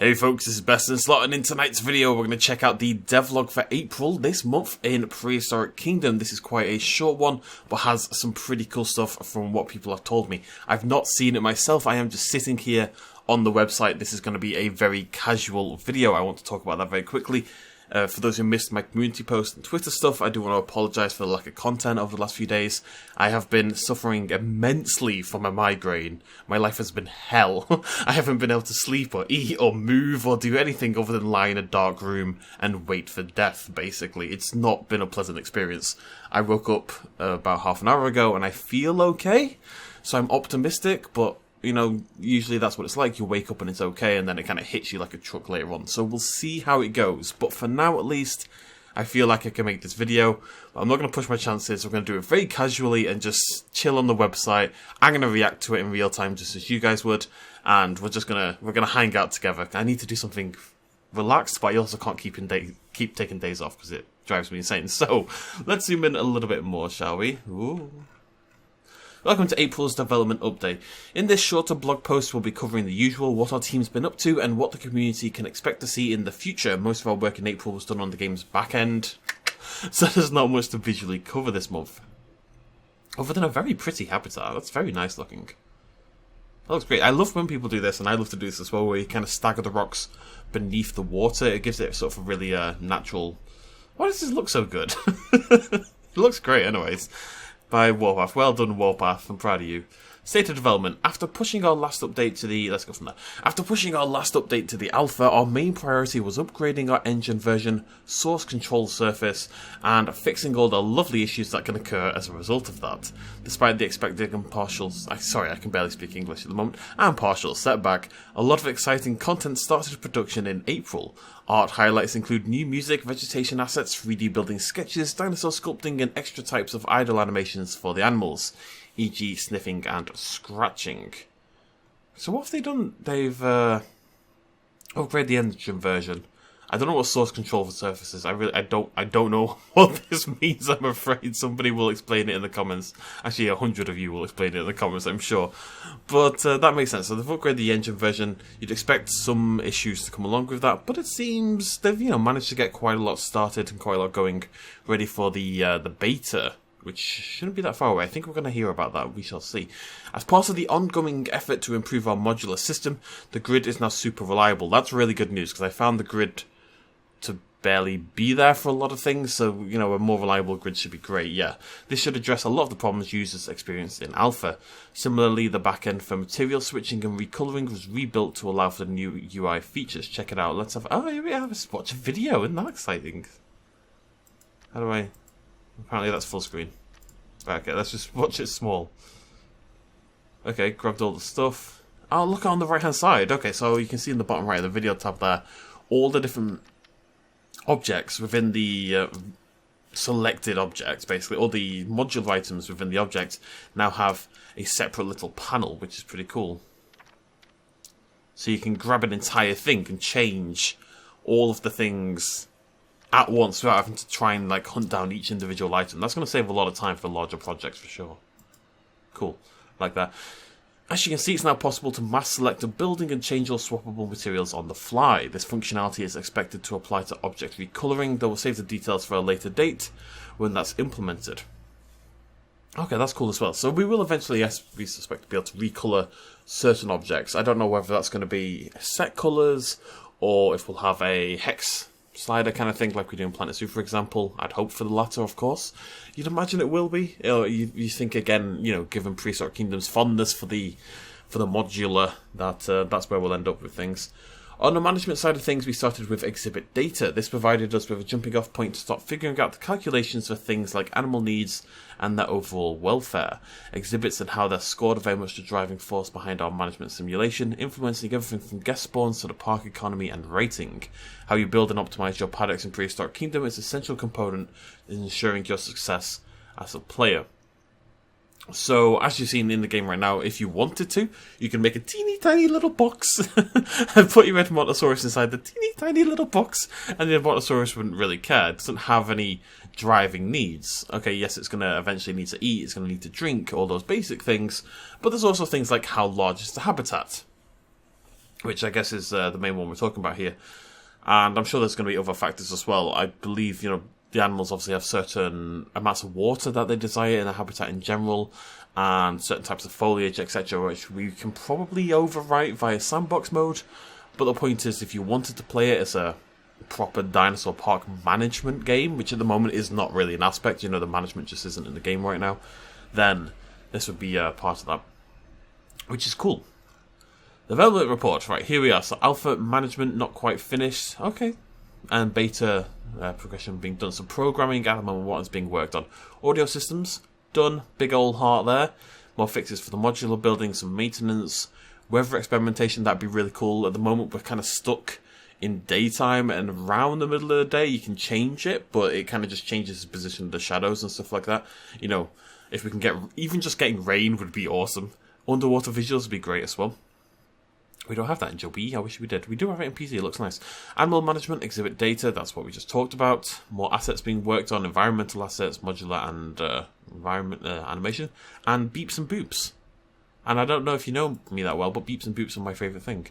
Hey folks, this is Best in Slot, and in tonight's video we're going to check out the devlog for April this month in Prehistoric Kingdom. This is quite a short one, but has some pretty cool stuff from what people have told me. I've not seen it myself, I am just sitting here on the website. This is going to be a very casual video. I want to talk about that very quickly. For those who missed my community post and Twitter stuff, I do want to apologise for the lack of content over the last few days. I have been suffering immensely from a migraine. My life has been hell. I haven't been able to sleep or eat or move or do anything other than lie in a dark room and wait for death, basically. It's not been a pleasant experience. I woke up about half an hour ago and I feel okay, so I'm optimistic, but you know, usually that's what it's like. You wake up and it's okay, and then it kind of hits you like a truck later on. So we'll see how it goes. But for now, at least, I feel like I can make this video. I'm not going to push my chances. We're going to do it very casually and just chill on the website. I'm going to react to it in real time, just as you guys would. And we're gonna hang out together. I need to do something relaxed, but I also can't keep taking days off because it drives me insane. So let's zoom in a little bit more, shall we? Ooh. Welcome to April's development update. In this shorter blog post, we'll be covering the usual, what our team's been up to, and what the community can expect to see in the future. Most of our work in April was done on the game's back end, so there's not much to visually cover this month. Other than a very pretty habitat. That's very nice looking. That looks great. I love when people do this, and I love to do this as well, where you kind of stagger the rocks beneath the water. It gives it sort of a really natural... Why does this look so good? It looks great anyways. By Warpath. Well done, Warpath. I'm proud of you. State of development. After pushing our last update to the... Let's go from there. After pushing our last update to the alpha, our main priority was upgrading our engine version, source control surface, and fixing all the lovely issues that can occur as a result of that. Despite the expected and partial... Sorry, I can barely speak English at the moment. And partial setback, a lot of exciting content started production in April. Art highlights include new music, vegetation assets, 3D building sketches, dinosaur sculpting, and extra types of idle animations for the animals, e.g. sniffing and scratching. So what have they done? They've upgraded the engine version. I don't know what source control for surface is. I don't know what this means, I'm afraid. Somebody will explain it in the comments. Actually, 100 of you will explain it in the comments, I'm sure. But that makes sense. So they've upgraded the engine version. You'd expect some issues to come along with that, but it seems they've managed to get quite a lot started and quite a lot going, ready for the beta, which shouldn't be that far away. I think we're going to hear about that. We shall see. As part of the ongoing effort to improve our modular system, the grid is now super reliable. That's really good news, because I found the grid to barely be there for a lot of things, so a more reliable grid should be great. Yeah, this should address a lot of the problems users experienced in alpha. Similarly, the backend for material switching and recoloring was rebuilt to allow for the new UI features. Check it out. Let's have here we have. Let's watch a video. Isn't that exciting? How do I... Apparently that's full screen. Right, okay, let's just watch it small. Okay, grabbed all the stuff. Oh, look on the right hand side. Okay, so you can see in the bottom right of the video tab there all the different objects within the selected objects, basically. All the modular items within the object now have a separate little panel, which is pretty cool. So you can grab an entire thing and change all of the things at once without having to try and hunt down each individual item. That's going to save a lot of time for larger projects for sure. Cool. Like that. As you can see, it's now possible to mass select a building and change all swappable materials on the fly. This functionality is expected to apply to object recoloring, though we'll save the details for a later date when that's implemented. Okay, that's cool as well. So we will eventually, yes, we suspect, be able to recolor certain objects. I don't know whether that's going to be set colors or if we'll have a hex slider kind of thing like we do in Planet Zoo, for example. I'd hope for the latter, of course. You'd imagine it will be. You think, again, given Prehistoric Kingdom's fondness for the modular, that's where we'll end up with things. On the management side of things, we started with exhibit data. This provided us with a jumping off point to start figuring out the calculations for things like animal needs and their overall welfare. Exhibits and how they're scored are very much the driving force behind our management simulation, influencing everything from guest spawns to the park economy and rating. How you build and optimize your paddocks in Prehistoric Kingdom is an essential component in ensuring your success as a player. So, as you've seen in the game right now, if you wanted to, you can make a teeny tiny little box and put your Edmontosaurus inside the teeny tiny little box, and the Edmontosaurus wouldn't really care. It doesn't have any driving needs. Okay, yes, it's going to eventually need to eat, it's going to need to drink, all those basic things, but there's also things like how large is the habitat? which I guess is the main one we're talking about here. And I'm sure there's going to be other factors as well. I believe, the animals obviously have certain amounts of water that they desire in their habitat in general, and certain types of foliage, etc., which we can probably overwrite via sandbox mode. But the point is, if you wanted to play it as a proper dinosaur park management game, which at the moment is not really an aspect, the management just isn't in the game right now, then this would be part of that, which is cool. Development report, right, here we are. So alpha management not quite finished, okay, and beta progression being done. Some programming at the moment, what is being worked on. Audio systems, done, big old heart there. More fixes for the modular building, some maintenance. Weather experimentation, that'd be really cool. At the moment, we're kind of stuck in daytime, and around the middle of the day, you can change it, but it kind of just changes the position of the shadows and stuff like that. If we can get, even just getting rain would be awesome. Underwater visuals would be great as well. We don't have that in Joby. I wish we did. We do have it in PC. It looks nice. Animal management, exhibit data. That's what we just talked about. More assets being worked on. Environmental assets, modular and environment animation. And beeps and boops. And I don't know if you know me that well, but beeps and boops are my favourite thing.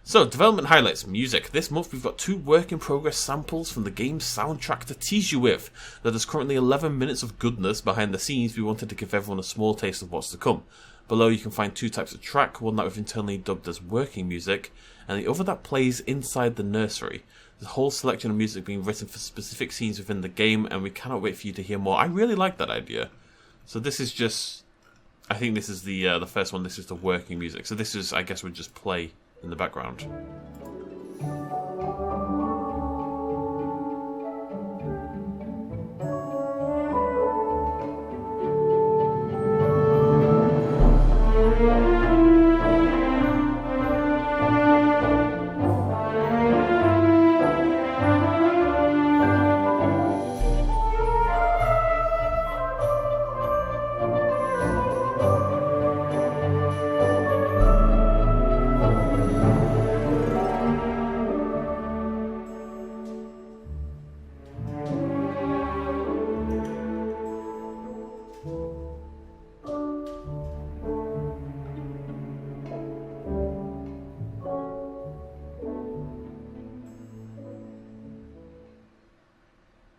So, development highlights. Music. This month we've got 2 work-in-progress samples from the game's soundtrack to tease you with. That there's currently 11 minutes of goodness behind the scenes. We wanted to give everyone a small taste of what's to come. Below you can find 2 types of track, one that we've internally dubbed as working music, and the other that plays inside the nursery. There's a whole selection of music being written for specific scenes within the game, and we cannot wait for you to hear more. I really like that idea. So this is just, I think this is the first one. This is the working music. So this is, I guess, would just play in the background.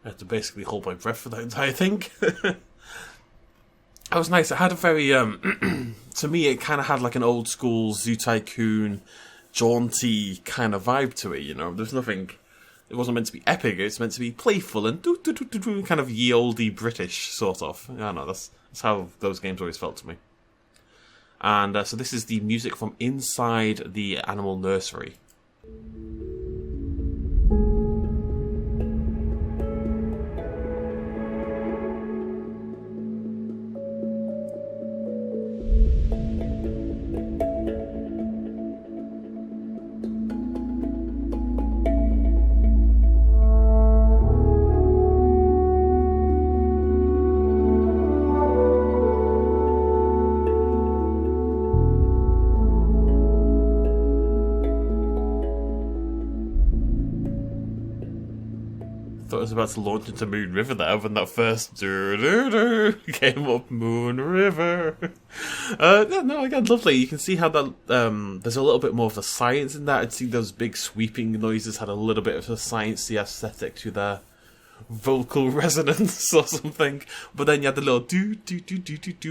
I had to basically hold my breath for that entire thing. That was nice. It had a very, to me, it kind of had like an old school Zoo Tycoon, jaunty kind of vibe to it, There's nothing, it wasn't meant to be epic, it's meant to be playful and kind of ye olde British, sort of. I don't know, that's how those games always felt to me. And so this is the music from inside the animal nursery. I was about to launch into Moon River there when that first came up. Moon River. No, again, lovely. You can see how that there's a little bit more of the science in that. I'd see those big sweeping noises had a little bit of a sciencey aesthetic to their vocal resonance or something. But then you had the little do,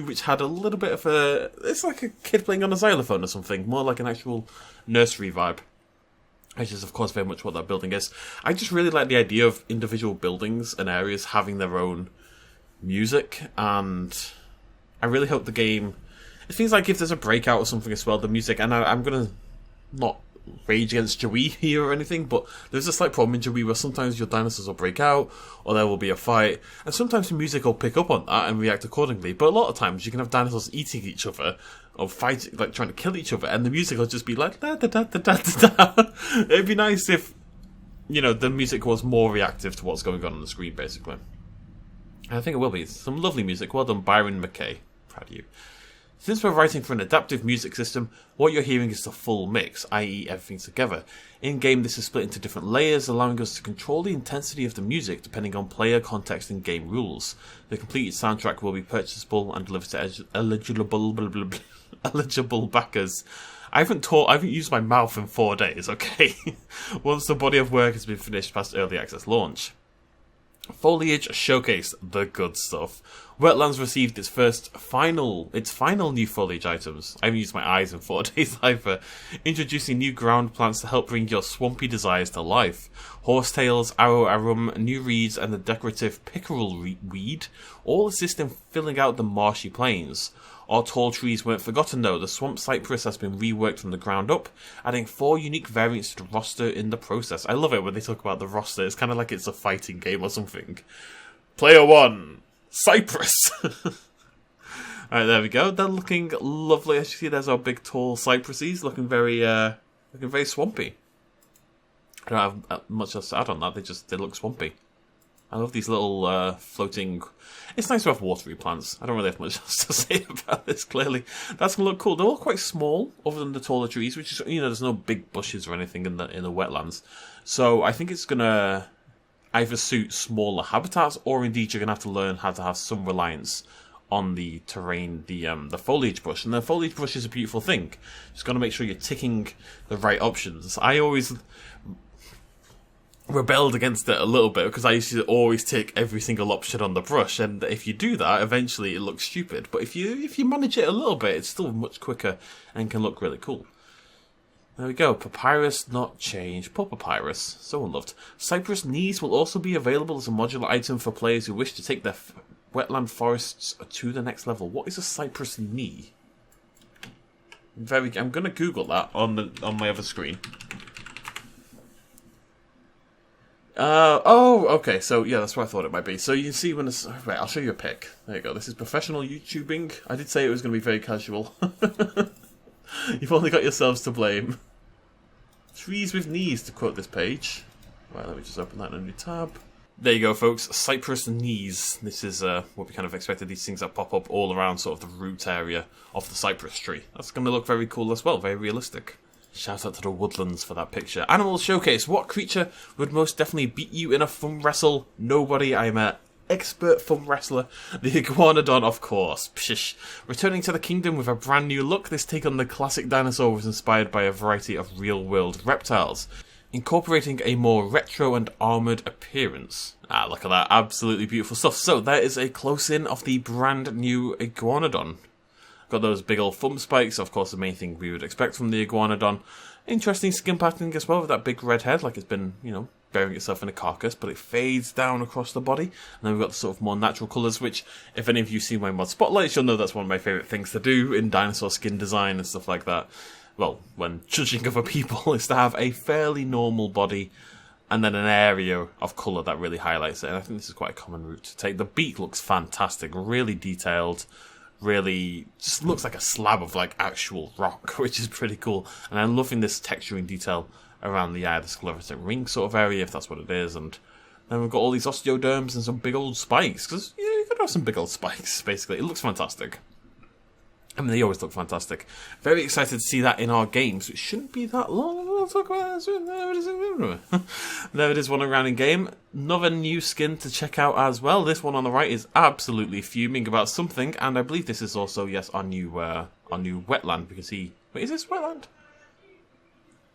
which had a little bit of a, it's like a kid playing on a xylophone or something, more like an actual nursery vibe. Which is, of course, very much what that building is. I just really like the idea of individual buildings and areas having their own music, and I really hope the game... It feels like if there's a breakout or something as well, the music... And I'm going to not rage against Joey here or anything, but there's a slight problem in Joey where sometimes your dinosaurs will break out, or there will be a fight, and sometimes the music will pick up on that and react accordingly. But a lot of times you can have dinosaurs eating each other, or fighting, like trying to kill each other, and the music will just be like da da da da da da. It'd be nice if, the music was more reactive to what's going on the screen, basically. And I think it will be. Some lovely music. Well done, Byron McKay. Proud of you. Since we're writing for an adaptive music system, what you're hearing is the full mix, i.e. everything together. In-game, this is split into different layers, allowing us to control the intensity of the music depending on player context and game rules. The completed soundtrack will be purchasable and delivered to eligible backers I haven't used my mouth in 4 days, okay? Once the body of work has been finished past early access launch. Foliage showcase the good stuff. Wetlands received its final new foliage items. I haven't used my eyes in 4 days either. Introducing new ground plants to help bring your swampy desires to life. Horsetails, arrow arum, new reeds, and the decorative pickerel weed all assist in filling out the marshy plains. Our tall trees weren't forgotten though. The swamp cypress has been reworked from the ground up, adding 4 unique variants to the roster in the process. I love it when they talk about the roster. It's kind of like it's a fighting game or something. Player 1, Cypress. Alright, there we go. They're looking lovely. As you see, there's our big tall cypresses looking very swampy. I don't have much else to add on that. They look swampy. I love these little floating... It's nice to have watery plants. I don't really have much else to say about this, clearly. That's going to look cool. They're all quite small, other than the taller trees, which is, there's no big bushes or anything in the wetlands. So I think it's going to either suit smaller habitats, or indeed you're going to have to learn how to have some reliance on the terrain, the foliage bush. And the foliage bush is a beautiful thing. Just got to make sure you're ticking the right options. I always rebelled against it a little bit because I used to always tick every single option on the brush, and if you do that, eventually it looks stupid. But if you manage it a little bit, it's still much quicker and can look really cool. There we go. Papyrus not changed. Poor Papyrus. So unloved. Cypress knees will also be available as a modular item for players who wish to take their wetland forests to the next level. What is a cypress knee? I'm going to Google that on my other screen. Okay, so yeah, that's what I thought it might be. So you can see when it's... Right, I'll show you a pic. There you go. This is professional YouTubing. I did say it was going to be very casual. You've only got yourselves to blame. Trees with knees, to quote this page. Right, let me just open that in a new tab. There you go, folks. Cypress knees. This is what we kind of expected. These things that pop up all around sort of the root area of the cypress tree. That's going to look very cool as well. Very realistic. Shout out to the woodlands for that picture. Animal showcase. What creature would most definitely beat you in a thumb wrestle? Nobody. I'm an expert thumb wrestler. The Iguanodon, of course. Pshish. Returning to the kingdom with a brand new look, this take on the classic dinosaur was inspired by a variety of real-world reptiles, incorporating a more retro and armoured appearance. Ah, look at that. Absolutely beautiful stuff. So, there is a close-in of the brand new Iguanodon. Got those big old thumb spikes, of course the main thing we would expect from the Iguanodon. Interesting skin patterning as well, with that big red head, like it's been, burying itself in a carcass, but it fades down across the body. And then we've got the sort of more natural colours, which, if any of you see my mod spotlights, you'll know that's one of my favourite things to do in dinosaur skin design and stuff like that. Well, when judging other people, is to have a fairly normal body and then an area of colour that really highlights it. And I think this is quite a common route to take. The beak looks fantastic, really detailed. Really just looks like a slab of like actual rock, which is pretty cool. And I'm loving this texturing detail around the eye, the sclerotic ring sort of area, if that's what it is. And then we've got all these osteoderms and some big old spikes, because you could have some big old spikes, basically. It looks fantastic. I mean, they always look fantastic. Very excited to see that in our games, which shouldn't be that long. We'll talk about that soon. There it is, one around in game. Another new skin to check out as well. This one on the right is absolutely fuming about something, and I believe this is also, yes, our new wetland, because he... Wait, is this wetland?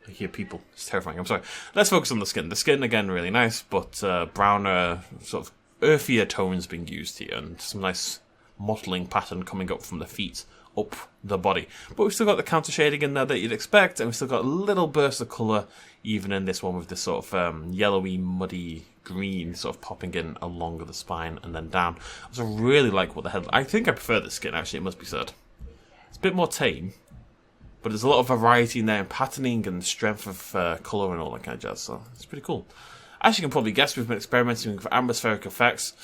I hear people. It's terrifying. I'm sorry. Let's focus on the skin. The skin, again, really nice, but browner, sort of earthier tones being used here, and some nice mottling pattern coming up from the feet up the body. But we've still got the counter shading in there that you'd expect, and we've still got a little burst of colour even in this one with this sort of yellowy, muddy green sort of popping in along the spine and then down. I also really like what the head... I think I prefer this skin, actually, it must be said. It's a bit more tame, but there's a lot of variety in there in patterning and strength of colour and all that kind of jazz, so it's pretty cool. As you can probably guess, we've been experimenting with atmospheric effects.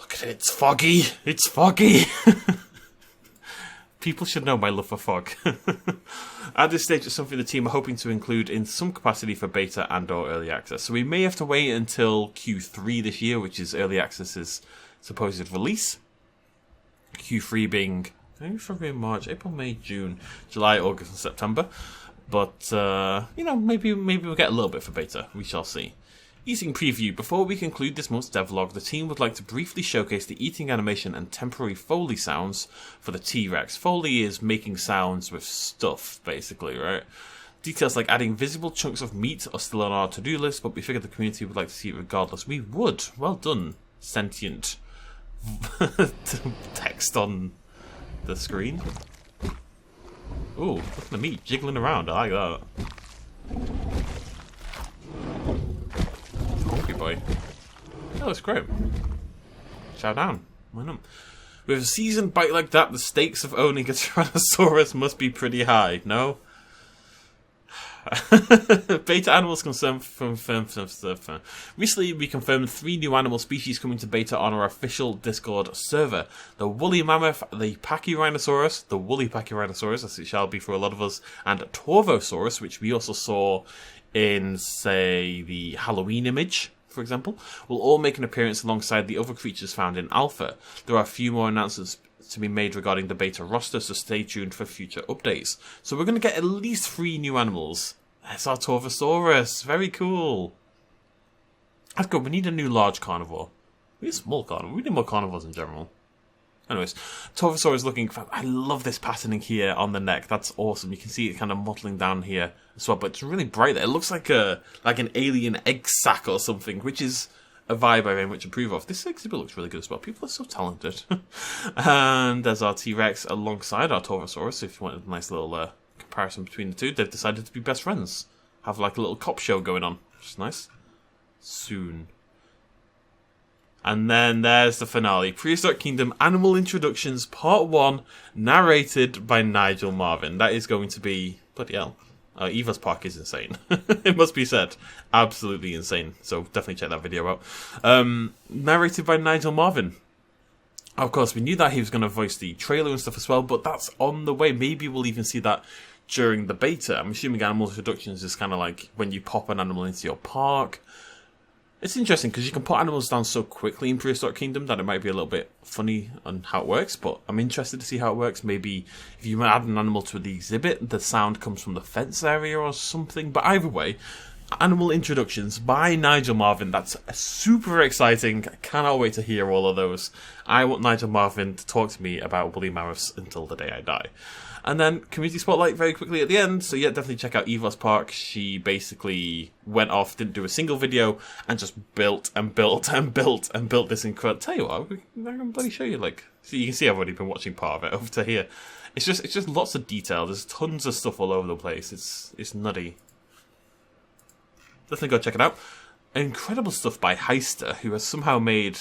Look at it, it's foggy! It's foggy! People should know my love for fog. At this stage, it's something the team are hoping to include in some capacity for beta and or early access. So we may have to wait until Q3 this year, which is early access's supposed release. Q3 being February, March, April, May, June, July, August, and September. But maybe we'll get a little bit for beta. We shall see. Eating preview. Before we conclude this month's devlog, the team would like to briefly showcase the eating animation and temporary Foley sounds for the T-Rex. Foley is making sounds with stuff, basically, right? Details like adding visible chunks of meat are still on our to-do list, but we figured the community would like to see it regardless. We would. Well done, sentient text on the screen. Ooh, look at the meat jiggling around. I like that. Hungry boy. That looks great. Chow down. Why not? With a seasoned bite like that, the stakes of owning a Tyrannosaurus must be pretty high, no? Beta animals confirmed from recently we confirmed 3 new animal species coming to beta on our official Discord server. The woolly mammoth, the Pachyrhinosaurus, the woolly Pachyrhinosaurus, as it shall be for a lot of us, and Torvosaurus, which we also saw in, say, the Halloween image, for example, will all make an appearance alongside the other creatures found in Alpha. There are a few more announcements to be made regarding the beta roster, so stay tuned for future updates. So we're going to get at least 3 new animals. There's our Torvosaurus. Very cool. That's good. We need a new large carnivore. We need a small carnivore. We need more carnivores in general. Anyways, Torvosaurus is looking... I love this patterning here on the neck. That's awesome. You can see it kind of mottling down here as well, but it's really bright there. It looks like an alien egg sac or something, which is a vibe I very much approve of. This exhibit looks really good as well. People are so talented. And there's our T-Rex alongside our Torvosaurus. If you wanted a nice little comparison between the two, they've decided to be best friends. Have like a little cop show going on, which is nice. Soon. And then there's the finale. Prehistoric Kingdom Animal Introductions Part 1, narrated by Nigel Marvin. That is going to be... bloody hell. Eva's Park is insane. It must be said. Absolutely insane. So definitely check that video out. Narrated by Nigel Marvin. Of course, we knew that he was going to voice the trailer and stuff as well, but that's on the way. Maybe we'll even see that during the beta. I'm assuming Animal Introductions is kind of like when you pop an animal into your park. It's interesting because you can put animals down so quickly in Prehistoric Kingdom that it might be a little bit funny on how it works, but I'm interested to see how it works. Maybe if you add an animal to the exhibit, the sound comes from the fence area or something. But either way, Animal Introductions by Nigel Marvin. That's super exciting. I cannot wait to hear all of those. I want Nigel Marvin to talk to me about woolly mammoths until the day I die. And then Community Spotlight very quickly at the end. So yeah, definitely check out Eva's Park. She basically went off, didn't do a single video, and just built and built and built and built this incredible... Tell you what, I'm going to bloody show you, like... So you can see I've already been watching part of it over to here. It's just lots of detail. There's tons of stuff all over the place. It's nutty. Definitely go check it out. Incredible stuff by Heister, who has somehow made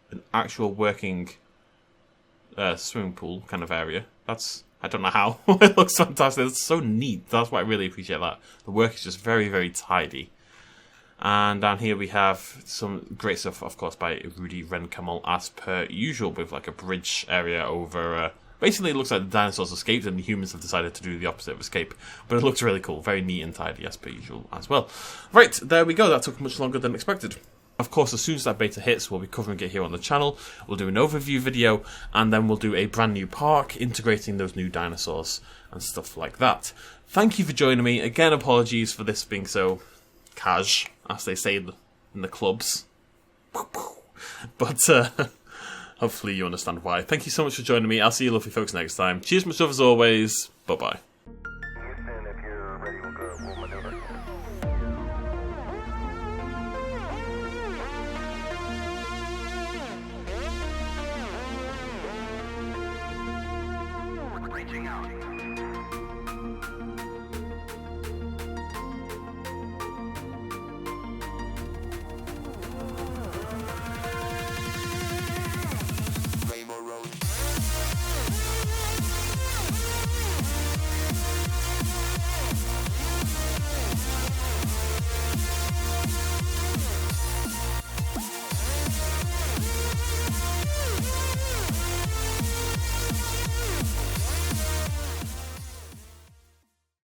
an actual working swimming pool kind of area. I don't know how. It looks fantastic. It's so neat. That's why I really appreciate that. The work is just very, very tidy. And down here we have some great stuff, of course, by Rudy Renkamel, as per usual, with like a bridge area over... basically, it looks like the dinosaurs escaped and the humans have decided to do the opposite of escape. But it looks really cool. Very neat and tidy, as per usual, as well. Right, there we go. That took much longer than expected. Of course, as soon as that beta hits, we'll be covering it here on the channel. We'll do an overview video, and then we'll do a brand new park integrating those new dinosaurs and stuff like that. Thank you for joining me. Again, apologies for this being so cash, as they say in the clubs. But hopefully you understand why. Thank you so much for joining me. I'll see you lovely folks next time. Cheers, much love as always. Bye-bye. Reaching out.